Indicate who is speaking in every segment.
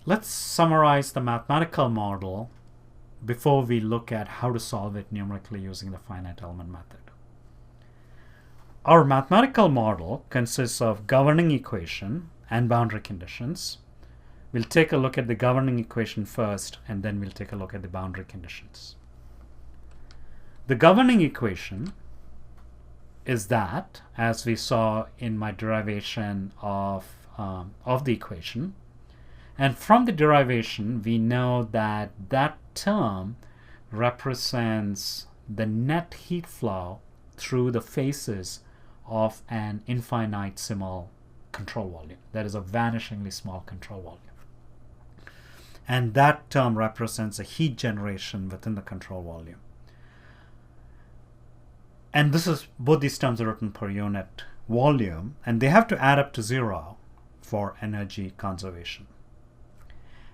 Speaker 1: Let's summarize the mathematical model before we look at how to solve it numerically using the finite element method. Our mathematical model consists of governing equation and boundary conditions. We'll take a look at the governing equation first, and then we'll take a look at the boundary conditions. The governing equation is that, as we saw in my derivation of the equation, and from the derivation we know that that term represents the net heat flow through the faces of an infinitesimal control volume. That is a vanishingly small control volume. And that term represents a heat generation within the control volume. And this is, both these terms are written per unit volume, and they have to add up to 0 for energy conservation.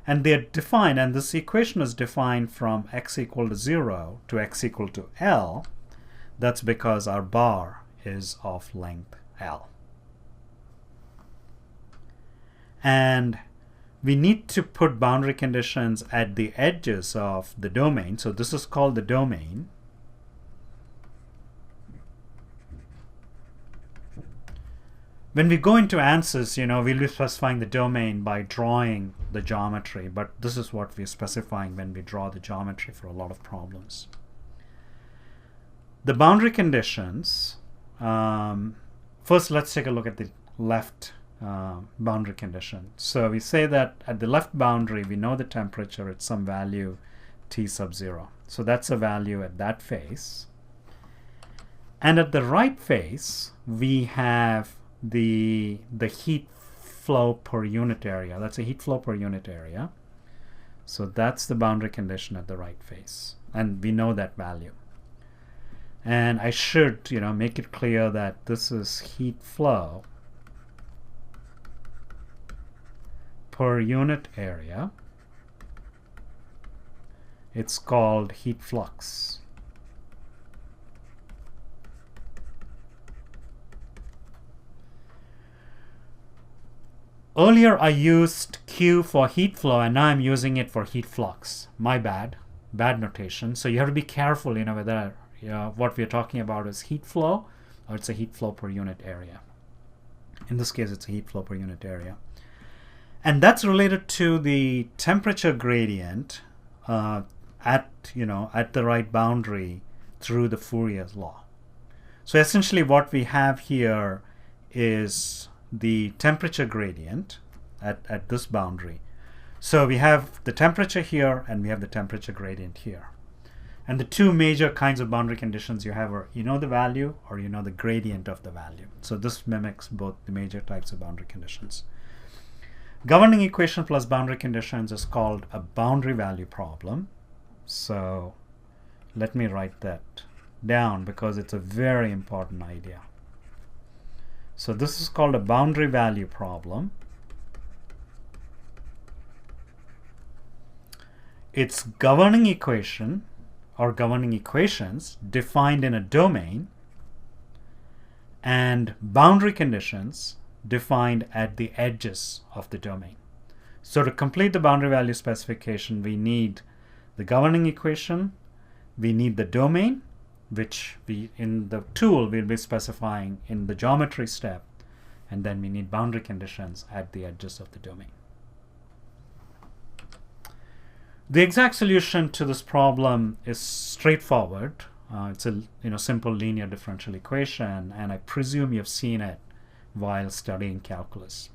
Speaker 1: And they are defined, and this equation is defined from x equal to 0 to x equal to L. That's because our bar is of length L. And we need to put boundary conditions at the edges of the domain. So this is called the domain. When we go into ANSYS, we'll be specifying the domain by drawing the geometry, but this is what we're specifying when we draw the geometry for a lot of problems. The boundary conditions, first let's take a look at the left boundary condition. So we say that at the left boundary we know the temperature at some value T sub 0. So that's a value at that face. And at the right face we have the heat flow per unit area. That's a heat flow per unit area. So that's the boundary condition at the right face, and we know that value. And I should make it clear that this is heat flow per unit area. It's called heat flux. Earlier I used Q for heat flow, and now I'm using it for heat flux. My bad notation. So you have to be careful, whether what we're talking about is heat flow or it's a heat flow per unit area. In this case, it's a heat flow per unit area. And that's related to the temperature gradient at the right boundary through the Fourier's law. So essentially what we have here is the temperature gradient at this boundary. So we have the temperature here and we have the temperature gradient here. And the two major kinds of boundary conditions you have are the value or the gradient of the value. So this mimics both the major types of boundary conditions. Governing equation plus boundary conditions is called a boundary value problem. So let me write that down because it's a very important idea. So this is called a boundary value problem. It's governing equation or governing equations defined in a domain and boundary conditions defined at the edges of the domain. So to complete the boundary value specification, we need the governing equation, we need the domain, which we in the tool we'll be specifying in the geometry step, and then we need boundary conditions at the edges of the domain. The exact solution to this problem is straightforward. It's a simple linear differential equation, and I presume you've seen it while studying calculus.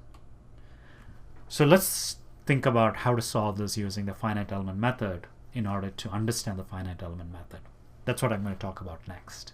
Speaker 1: So let's think about how to solve this using the finite element method in order to understand the finite element method. That's what I'm going to talk about next.